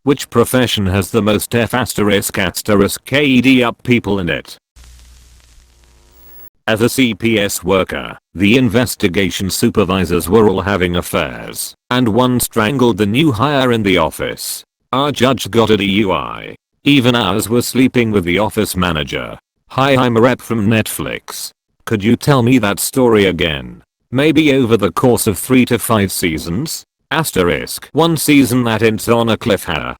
Which profession has the most F***KED up people in it? As a CPS worker, the investigation supervisors were all having affairs, and one strangled the new hire in the office. Our judge got a DUI. Even ours was sleeping with the office manager. Hi, I'm a rep from Netflix. Could you tell me that story again? Maybe over the course of 3 to 5 seasons? One season that ends on a cliffhanger.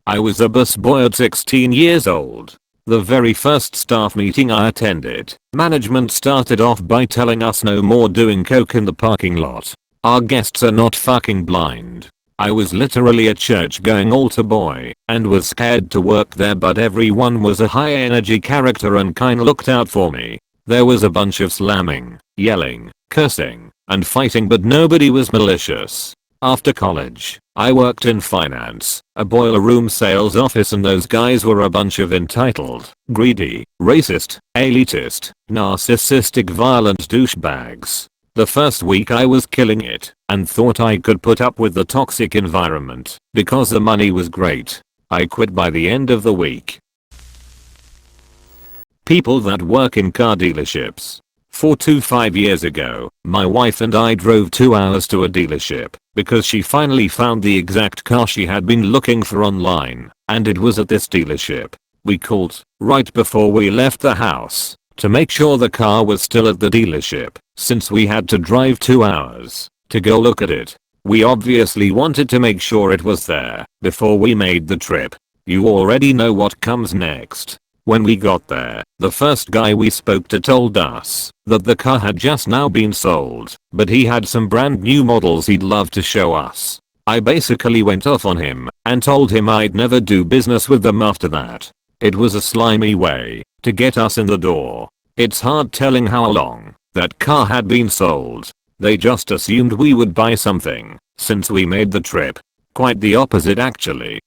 I was a busboy at 16 years old. The very first staff meeting I attended, management started off by telling us no more doing coke in the parking lot. Our guests are not fucking blind. I was literally a church-going altar boy and was scared to work there, but everyone was a high-energy character and kinda looked out for me. There was a bunch of slamming, yelling, cursing, and fighting, but nobody was malicious. After college, I worked in finance, a boiler room sales office, and those guys were a bunch of entitled, greedy, racist, elitist, narcissistic, violent douchebags. The first week I was killing it and thought I could put up with the toxic environment because the money was great. I quit by the end of the week. People that work in car dealerships. 4 to 5 years ago, my wife and I drove 2 hours to a dealership because she finally found the exact car she had been looking for online, and it was at this dealership. We called right before we left the house to make sure the car was still at the dealership, since we had to drive 2 hours to go look at it. We obviously wanted to make sure it was there before we made the trip. You already know what comes next. When we got there, the first guy we spoke to told us that the car had just now been sold, but he had some brand new models he'd love to show us. I basically went off on him and told him I'd never do business with them after that. It was a slimy way to get us in the door. It's hard telling how long that car had been sold. They just assumed we would buy something since we made the trip. Quite the opposite, actually.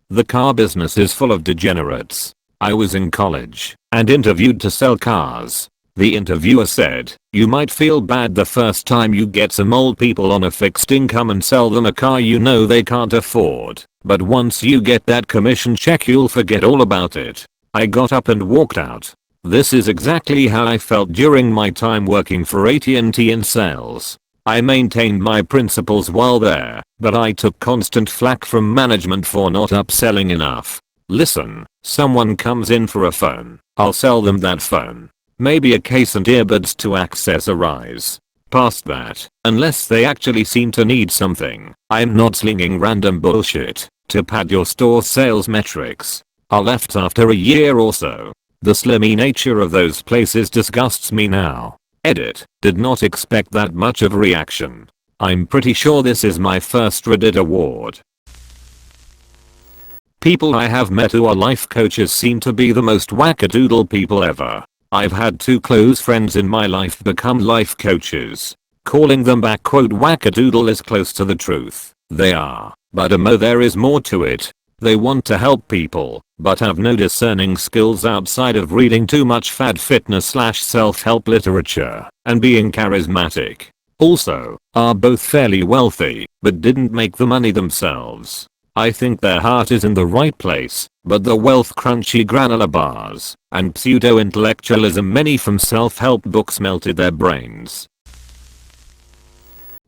The car business is full of degenerates. I was in college and interviewed to sell cars. The interviewer said, "You might feel bad the first time you get some old people on a fixed income and sell them a car you know they can't afford, but once you get that commission check you'll forget all about it." I got up and walked out. This is exactly how I felt during my time working for AT&T in sales. I maintained my principles while there, but I took constant flack from management for not upselling enough. Listen, someone comes in for a phone, I'll sell them that phone. Maybe a case and earbuds to accessorize. Past that, unless they actually seem to need something, I'm not slinging random bullshit to pad your store sales metrics. I left after a year or so. The slimy nature of those places disgusts me now. Edit, did not expect that much of a reaction. I'm pretty sure this is my first Reddit award. People I have met who are life coaches seem to be the most wackadoodle people ever. I've had 2 close friends in my life become life coaches. Calling them back quote wackadoodle is close to the truth. They are, but there is more to it. They want to help people, but have no discerning skills outside of reading too much fad fitness / self-help literature and being charismatic. Also, are both fairly wealthy, but didn't make the money themselves. I think their heart is in the right place, but the wealth crunchy granola bars and pseudo-intellectualism many from self-help books melted their brains.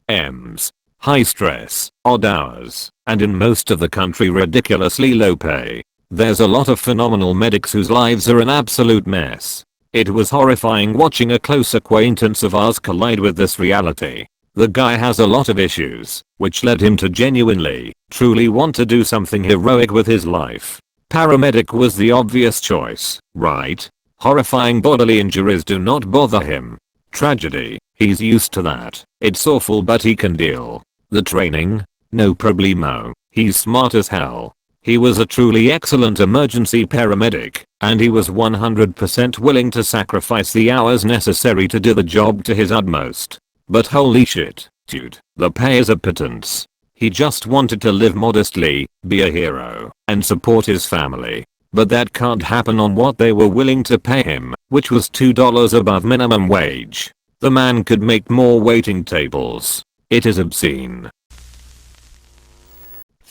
M's. High stress, odd hours, and in most of the country ridiculously low pay. There's a lot of phenomenal medics whose lives are an absolute mess. It was horrifying watching a close acquaintance of ours collide with this reality. The guy has a lot of issues, which led him to genuinely, truly want to do something heroic with his life. Paramedic was the obvious choice, right? Horrifying bodily injuries do not bother him. Tragedy, he's used to that. It's awful but he can deal. The training? No problemo. He's smart as hell. He was a truly excellent emergency paramedic, and he was 100% willing to sacrifice the hours necessary to do the job to his utmost. But holy shit, dude, the pay is a pittance. He just wanted to live modestly, be a hero, and support his family. But that can't happen on what they were willing to pay him, which was $2 above minimum wage. The man could make more waiting tables. It is obscene.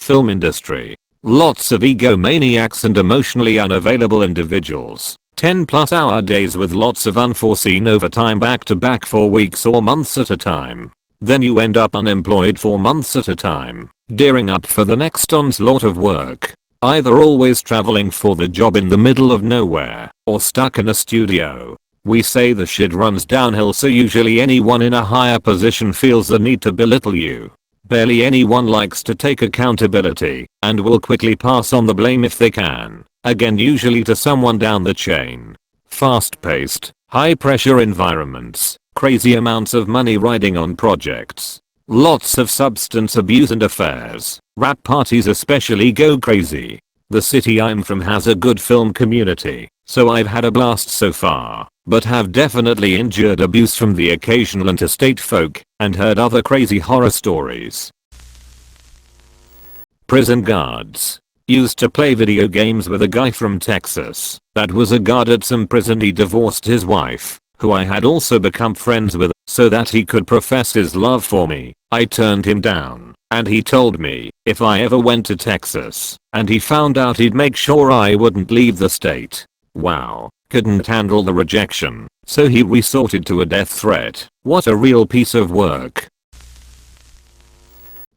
Film industry. Lots of egomaniacs and emotionally unavailable individuals. 10+ hour days with lots of unforeseen overtime back to back for weeks or months at a time. Then you end up unemployed for months at a time, gearing up for the next onslaught of work. Either always traveling for the job in the middle of nowhere, or stuck in a studio. We say the shit runs downhill, so usually anyone in a higher position feels the need to belittle you. Barely anyone likes to take accountability, and will quickly pass on the blame if they can. Again, usually to someone down the chain. Fast-paced, high-pressure environments, crazy amounts of money riding on projects. Lots of substance abuse and affairs. Rap parties especially go crazy. The city I'm from has a good film community, so I've had a blast so far, but have definitely endured abuse from the occasional interstate folk and heard other crazy horror stories. Prison guards. Used to play video games with a guy from Texas that was a guard at some prison. He divorced his wife, who I had also become friends with, so that he could profess his love for me. I turned him down, and he told me if I ever went to Texas and he found out, he'd make sure I wouldn't leave the state. Wow, couldn't handle the rejection, so he resorted to a death threat. What a real piece of work.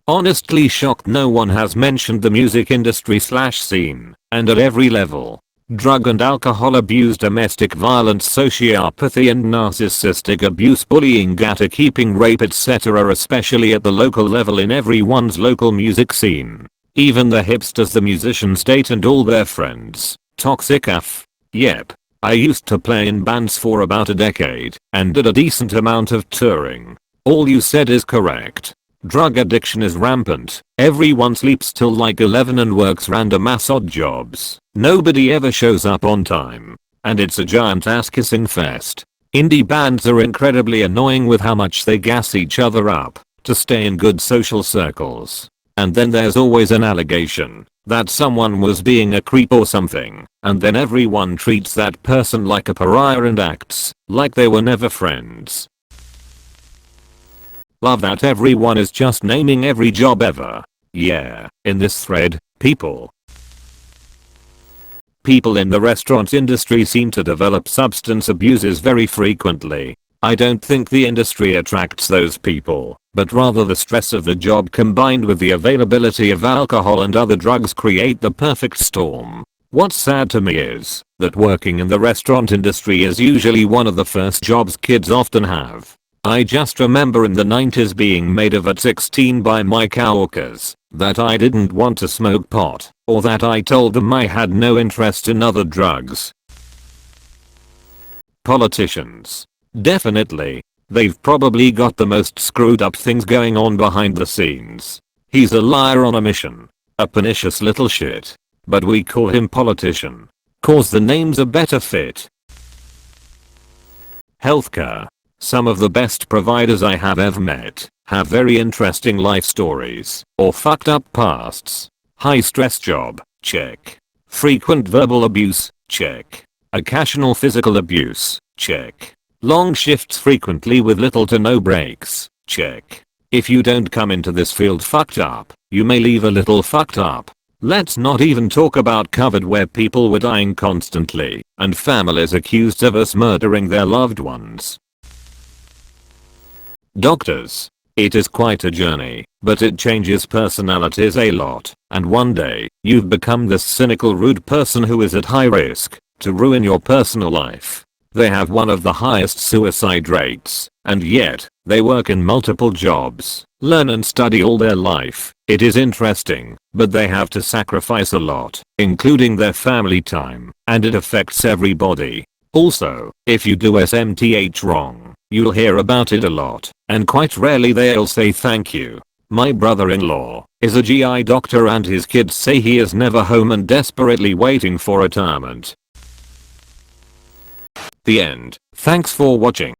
Honestly shocked no one has mentioned the music industry / scene, and at every level. Drug and alcohol abuse, domestic violence, sociopathy and narcissistic abuse, bullying, gatekeeping, rape, etc., especially at the local level in everyone's local music scene. Even the hipsters, the musicians date and all their friends. Toxic AF. Yep. I used to play in bands for about a decade and did a decent amount of touring. All you said is correct. Drug addiction is rampant. Everyone sleeps till like 11 and works random ass odd jobs. Nobody ever shows up on time. And it's a giant ass kissing fest. Indie bands are incredibly annoying with how much they gas each other up to stay in good social circles. And then there's always an allegation that someone was being a creep or something, and then everyone treats that person like a pariah and acts like they were never friends. Love that everyone is just naming every job ever. Yeah, in this thread, people in the restaurant industry seem to develop substance abuses very frequently. I don't think the industry attracts those people, but rather the stress of the job combined with the availability of alcohol and other drugs create the perfect storm. What's sad to me is that working in the restaurant industry is usually one of the first jobs kids often have. I just remember in the 90s being made of at 16 by my coworkers that I didn't want to smoke pot, or that I told them I had no interest in other drugs. Politicians. Definitely. They've probably got the most screwed up things going on behind the scenes. He's a liar on a mission. A pernicious little shit. But we call him politician. 'Cause the name's a better fit. Healthcare. Some of the best providers I have ever met have very interesting life stories or fucked up pasts. High stress job, check. Frequent verbal abuse, check. Occasional physical abuse, check. Long shifts frequently with little to no breaks, check. If you don't come into this field fucked up, you may leave a little fucked up. Let's not even talk about COVID, where people were dying constantly and families accused of us murdering their loved ones. Doctors. It is quite a journey, but it changes personalities a lot, and one day, you've become this cynical, rude person who is at high risk to ruin your personal life. They have one of the highest suicide rates, and yet, they work in multiple jobs, learn and study all their life. It is interesting, but they have to sacrifice a lot, including their family time, and it affects everybody. Also, if you do SMTH wrong, you'll hear about it a lot, and quite rarely they'll say thank you. My brother-in-law is a GI doctor and his kids say he is never home and desperately waiting for retirement. The end. Thanks for watching.